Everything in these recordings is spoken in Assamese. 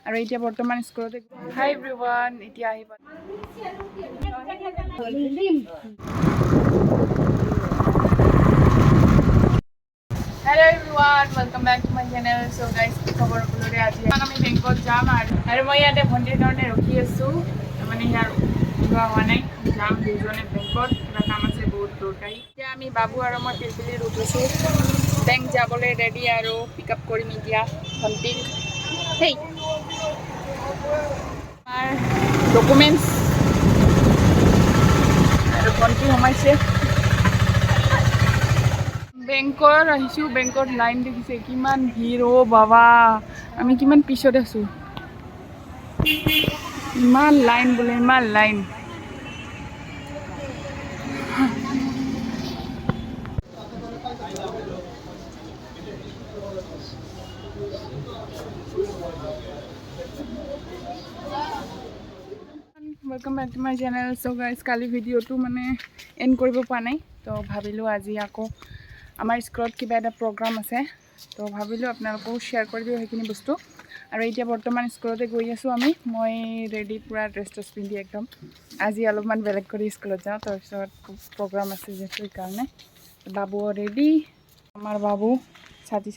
আৰু এতিয়া বৰ্তমান স্কুলতে। হাই এভৰিৱান, এতিয়া আহিব। Hello everyone, welcome back to my channel. So guys, কি খবৰ সকলোৰে? আজি আমি বেংকত যাম আৰু মই ইয়াতে ভণ্টিৰ কাৰণে ৰখি আছোঁ। মানে ইয়াৰ যোৱা হোৱা নাই, যাম দুজনে বেংকত, কিবা কাম আছে বহুত দৰকাৰী। এতিয়া আমি বাবু আৰু মই পিলপিলিত উঠিছোঁ। বেংক যাবলৈ ৰেডি আৰু পিক আপ কৰিম এতিয়া ভণ্টিক। হেই আমাৰ ডকুমেণ্টছ আৰু ভণ্টি সোমাইছে। বেংকত আহিছোঁ, বেংকত লাইন দেখিছে কিমান ভিৰ। অ' বাবা, আমি কিমান পিছত আছোঁ। ইমান লাইন বোলে, ইমান line. Welcome back to my channel. So' guys, কালি ভিডিঅ'টো মানে এণ্ড কৰিব পৰা নাই, তো ভাবিলোঁ আজি আকৌ আমাৰ স্কুলত কিবা এটা প্ৰগ্ৰাম আছে, তো ভাবিলোঁ আপোনালোকেও শ্বেয়াৰ কৰি দিওঁ সেইখিনি বস্তু। আৰু এতিয়া বৰ্তমান স্কুলতে গৈ আছোঁ আমি। মই ৰেডি, পূৰা ড্ৰেছ পিন্ধি একদম। আজি অলপমান বেলেগ কৰি স্কুলত যাওঁ, তাৰপিছত প্ৰগ্ৰাম আছে যিহেতু সেইকাৰণে। বাবুও ৰেডি, আমাৰ বাবু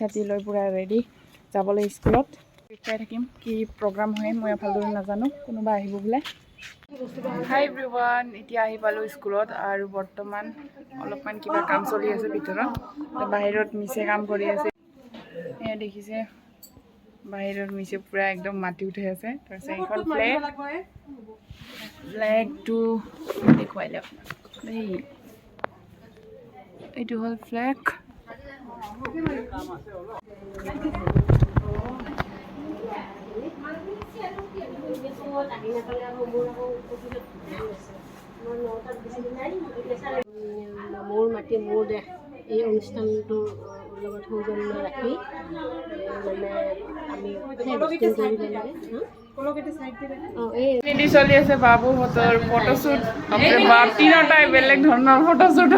ছাতি লৈ পূৰা ৰেডি যাবলৈ স্কুলত। চাই থাকিম কি প্ৰগ্ৰাম হয়, মই ভালদৰে নাজানো, কোনোবা আহিব বোলে। হাই এভৰিৱান, এতিয়া আহি পালোঁ স্কুলত আৰু বৰ্তমান অলপমান কিবা কাম চলি আছে ভিতৰত। বাহিৰত মিছে কাম কৰি আছে, এয়া দেখিছে বাহিৰত মিছে পূৰা একদম মাটি উঠাই আছে। তাৰপিছত এইখন ফ্লেগটো দেখুৱাই দিয়ক দেই, এইটো হ'ল ফ্লেগ। মোৰ মাটি মোৰ দেশ এই অনুষ্ঠানটোৰ লগত সৌজন্য ৰাখি মানে আমি চলি আছে বাবুহঁতৰ ফটোশ্বুট। তিনিটাই বেলেগ ধৰণৰ ফটোশ্বুট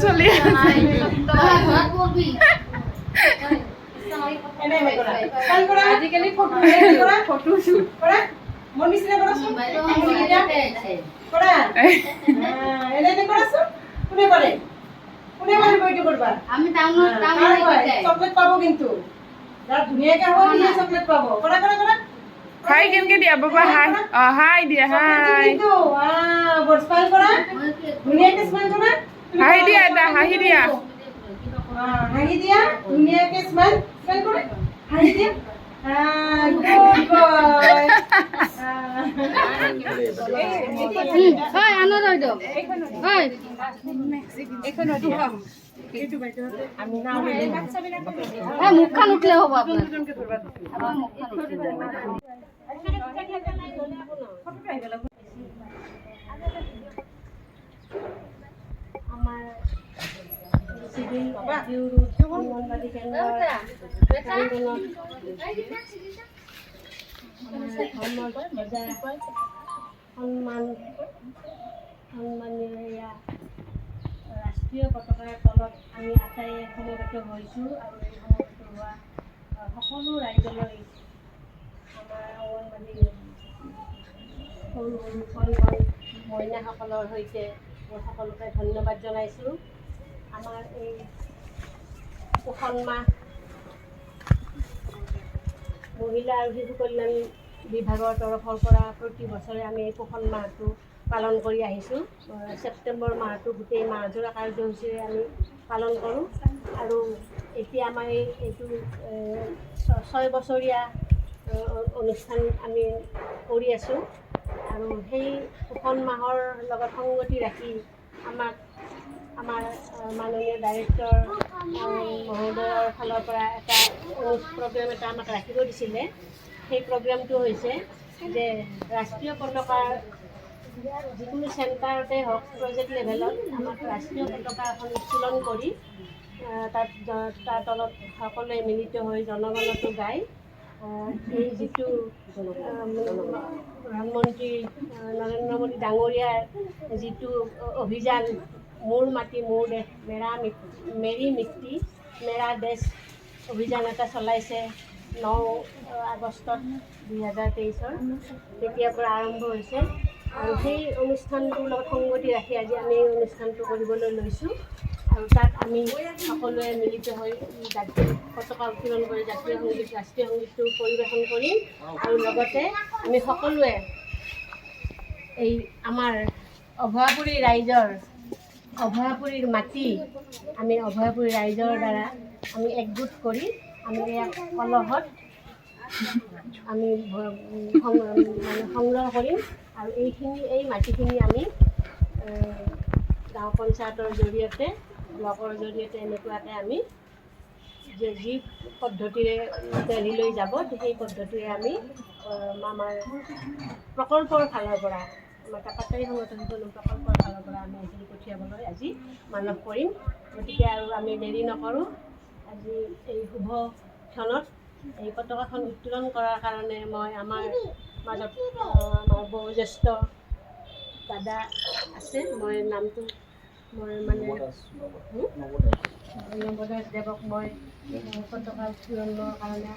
চলি আছে। আজিকালি ফটোশ্বুট কৰা মোৰ নিচিনা কৰাচোন। কোনে কৰে বইটো কৰবা? আমি চকলেট পাব, কিন্তু ধুনীয়াকে হ'ব দিয়ে চকলেট পাব। কৰা কৰা কৰা। হাই কেনেকে দিয়া বাবা? হাই হাই দিয়া, হাই স্মাইল কৰা, ধুনীয়াকে স্মাইল কৰা। হাঁহি দিয়া, এটা হাঁহি দিয়া, হাঁহি দিয়া, ধুনীয়াকে স্মাইল কৰা, হাঁহি দিয়া। মুখখান উঠলে হ'ব আমাৰ অংগনবাদী কেন্দ্ৰৰ সন্মানীয় ৰাষ্ট্ৰীয় পতাকাৰ তলত আমি আটাইয়ে সমবেত হৈছোঁ। আৰু এই সমবেত হোৱা সকলো ৰাইজলৈ আমাৰ অংগনবাদী সৰু কণ মহিলাসকলৰ সৈতে মই সকলোকে ধন্যবাদ জনাইছোঁ। আমাৰ এই পোষণ মাহ মহিলা আৰু শিশু কল্যাণ বিভাগৰ তৰফৰ পৰা প্ৰতি বছৰে আমি এই পোষণ মাহটো পালন কৰি আহিছোঁ। ছেপ্টেম্বৰ মাহটো গোটেই মাহজোৰা কাৰ্যসূচীৰে আমি পালন কৰোঁ। আৰু এতিয়া আমাৰ এইটো 6 বছৰীয়া অনুষ্ঠান আমি কৰি আছোঁ। আৰু সেই পোষণ মাহৰ লগত সংগতি ৰাখি আমাৰ মাননীয় ডাইৰেক্টৰ মহোদয়ৰ ফালৰ পৰা এটা প্ৰগ্ৰেম এটা আমাক ৰাখিব দিছিলে। সেই প্ৰগ্ৰেমটো হৈছে যে ৰাষ্ট্ৰীয় পতাকাৰ যিকোনো চেণ্টাৰতে হওক, প্ৰজেক্ট লেভেলত আমাক ৰাষ্ট্ৰীয় পতাকা এখন উত্তোলন কৰি তাৰ তলত সকলোৱে মিলিত হৈ জনগণতো গাই এই যিটো প্ৰধানমন্ত্ৰী নৰেন্দ্ৰ মোদী ডাঙৰীয়াৰ যিটো অভিযান, মোৰ মাটি মোৰ দেশ, মেৰি মিtti মেৰা দেশ, অভিযান এটা চলাইছে 9 আগষ্টত 2023 তেতিয়াৰ পৰা আৰম্ভ হৈছে আৰু সেই অনুষ্ঠানটোৰ লগত সংগতি ৰাখি আজি আমি এই অনুষ্ঠানটো কৰিবলৈ লৈছোঁ আৰু তাত আমি সকলোৱে মিলিত হৈ জাতীয় পতাকা উত্তোলন কৰি জাতীয় সংগীত ৰাষ্ট্ৰীয় সংগীতটো পৰিৱেশন কৰিম আৰু লগতে আমি সকলোৱে এই আমাৰ অভয়াপুৰী ৰাইজৰ অভয়াপুৰীৰ মাটি আমি অভয়াপুৰী ৰাইজৰ দ্বাৰা আমি একগোট কৰি আমি এই কলহত আমি সংগ্ৰহ কৰিম আৰু এই মাটিখিনি আমি গাঁও পঞ্চায়তৰ জৰিয়তে ব্লকৰ জৰিয়তে এনেকুৱাকৈ আমি যি পদ্ধতিৰে দেলহিলৈ যাব সেই পদ্ধতিৰে আমি আমাৰ প্ৰকল্পৰ ফালৰ পৰা আমাৰ কাপাটাৰী সংগঠন প্ৰকল্পৰ ফালৰ পৰা আমি এইখিনি পঠিয়াবলৈ আজি মানৱ কৰিম গতিকে আৰু আমি দেৰি নকৰোঁ আজি এই শুভ ক্ষণত এই পতাকাখন উত্তোলন কৰাৰ কাৰণে মই আমাৰ মাজত আমাৰ বয়োজ্যেষ্ঠ দাদা আছে মই নামটো মই মানে নৱদাস দেৱক মই পতাকা উত্তোলনৰ কাৰণে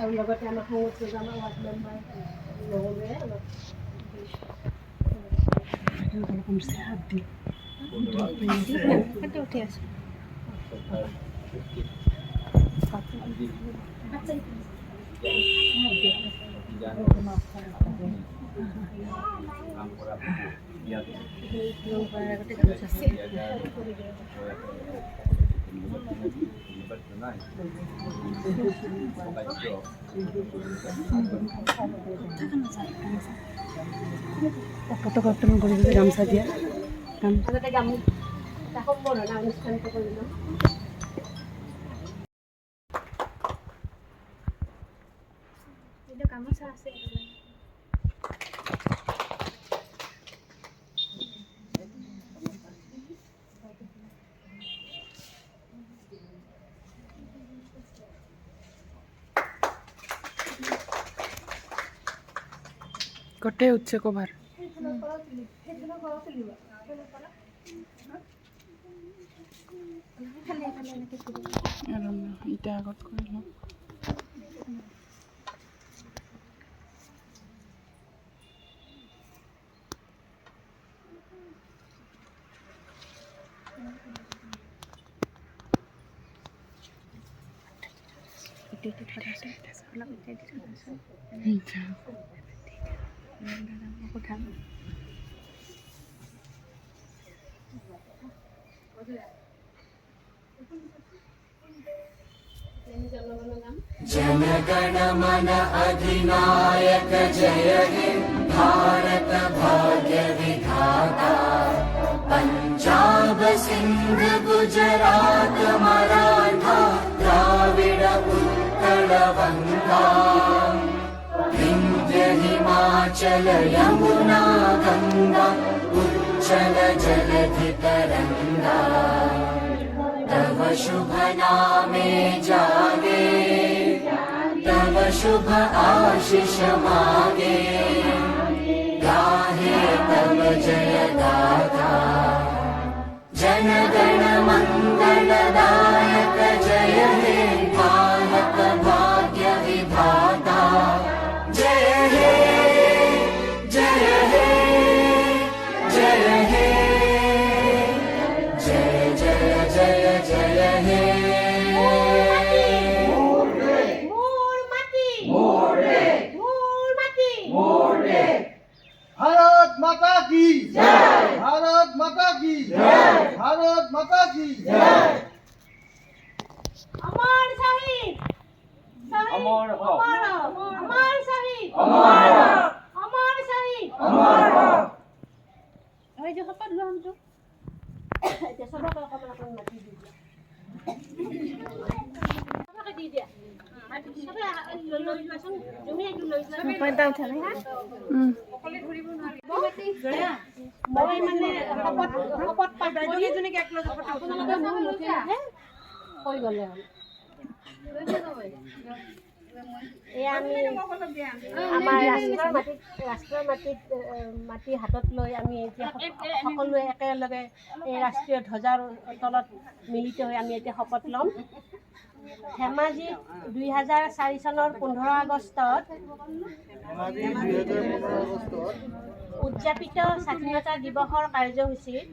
আৰু লগতে আমাৰ সংগঠন আমাৰ ৱাৰ্ড মেম্বাৰ নহ'লে অলপ উঠি আছে পতাকা উত্তোলন কৰি গামোচা দিয়া আগতে গামোচা সম্বৰ্ধনা অনুষ্ঠানটো কৰিলোঁ গামোচা আছে গোটেই উঠছে কভাৰ ইটা আগত কৰিল जनगण मन अधिनायक जय हे भारत भाग्य विधाता पंजाब सिंध गुजरात मराठा द्राविड उत्कल गंगा विंध्य हिमाचल यमुना गंगा उच्चल जलधि तरंगा तव शुभ नामे जागे तव शुभ आशीष मागे गाहे तव जय गाथा जनगण मंगलदायक जय हे भारत भाग्य विधाता जय हे जय हे जय हे जय जय जय जय हे भारत माता की जय भारत माता की जय भारत माता की जय अमर शहीद अमर हो अमर शहीद अमर हो अमर शहीद अमर हो এই যে শপত লোৱা আমটো এতিয়া সবকে অকমান অকমান মাতি দি দিয়া সবকে দি দিয়া সবে লৈ যোৱাচোন তুমি এইটো লৈ যোৱা পইণ্টা উঠা নাই হা অকলে ধৰিব নোৱাৰি মই মানে শপত পাই দুজনীক এক লগত আপোনালোকে মোৰ মুখে মুখে কৈ গ'লে হ'ল লৈ যাব এয়া আমি আমাৰ ৰাষ্ট্ৰৰ মাটি হাতত লৈ আমি এতিয়া সকলোৱে একেলগে এই ৰাষ্ট্ৰীয় ধ্বজাৰ তলত মিলিত হৈ আমি এতিয়া শপত ল'ম। ধেমাজিত 2004 চনৰ 15 আগষ্টত উদযাপিত স্বাধীনতা দিৱসৰ কাৰ্যসূচীত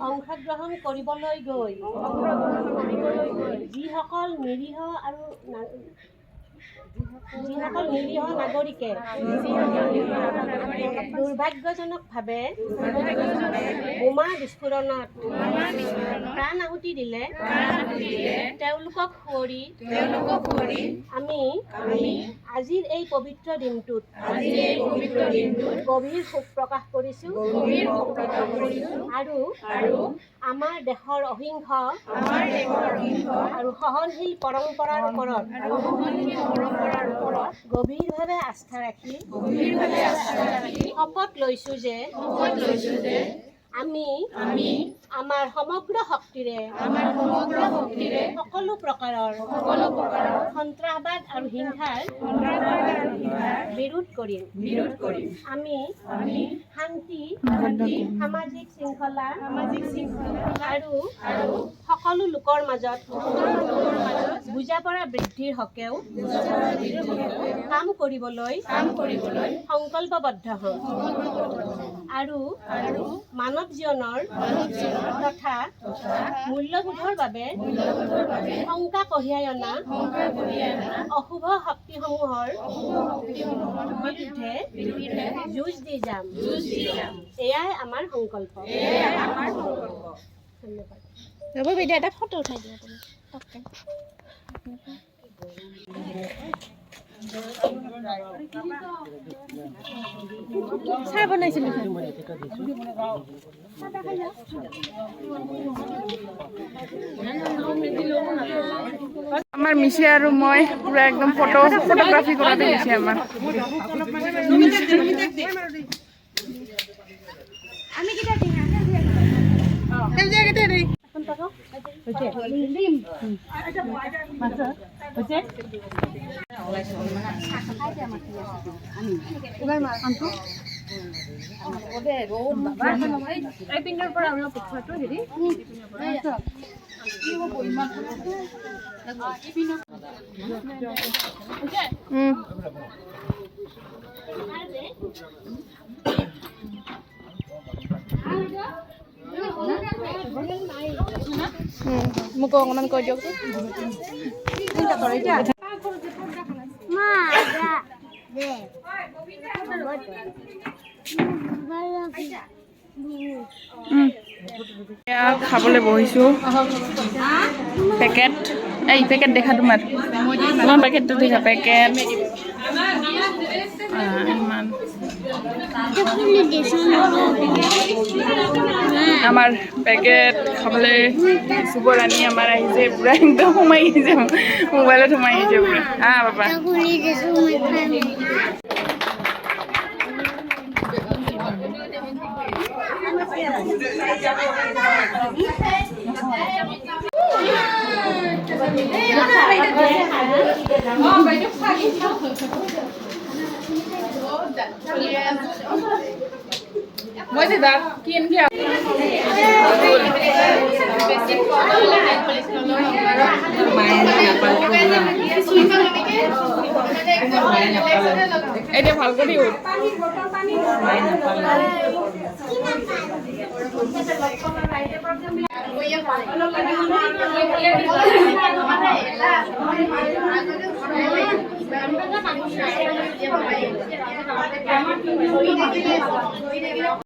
অংশগ্ৰহণ কৰিবলৈ গৈ যিসকল নিৰীহ নাগৰিকে দুৰ্ভাগ্যজনকভাৱে বোমা বিস্ফোৰণত প্ৰাণ আহুতি দিলে তেওঁলোকক সুঁৱৰি আমি আজিৰ এই পবিত্ৰ দিনটোত গভীৰ শোক প্ৰকাশ কৰিছোঁ আৰু আমাৰ দেশৰ অহিংস আৰু সহনশীল পৰম্পৰাৰ ওপৰত গভীৰভাৱে আস্থা ৰাখি শপত লৈছোঁ যে আমি আমাৰ সমগ্ৰ শক্তিৰে সকলো প্ৰকাৰৰ সন্ত্ৰাসবাদ আৰু হিংসাৰ বিৰোধ কৰিম। আমি শান্তি, সামাজিক শৃংখলা আৰু সকলো লোকৰ মাজত বুজাপৰা বৃদ্ধিৰ হকেও কাম কৰিবলৈ সংকল্পবদ্ধ হ'ম আৰু মানৱ জীৱনৰ তথা মূল্যবোধৰ বাবে শংকা কঢ়িয়াই অনা অশুভ শক্তিসমূহৰ বিৰুদ্ধে যুঁজ দি যাম। এয়াই আমাৰ সংকল্প। ধন্যবাদ। এটা ফটো উঠাই দিয়া তুমি। চাহ বনাইছিলো আমাৰ মিছে আৰু মই পুৰা একদম ফটোগ্ৰাফি কৰাতে গৈছে আমাৰ। মোক অকণমান কৈ দিয়ক। খাবলৈ বহিছো। পেকেট পেকেট দেখা তোমাৰ পেকেটটো দেখা পেকেট ইমান আমাৰ পেকেট খাবলৈ চুবৰ আনি আমাৰ আহিছে পুৰা একদম সোমাই আহিছে মোবাইলত সোমাই আহিছে পুৰা বাবা মই যে দাঁত কি এনকি এতিয়া ভাল কৰি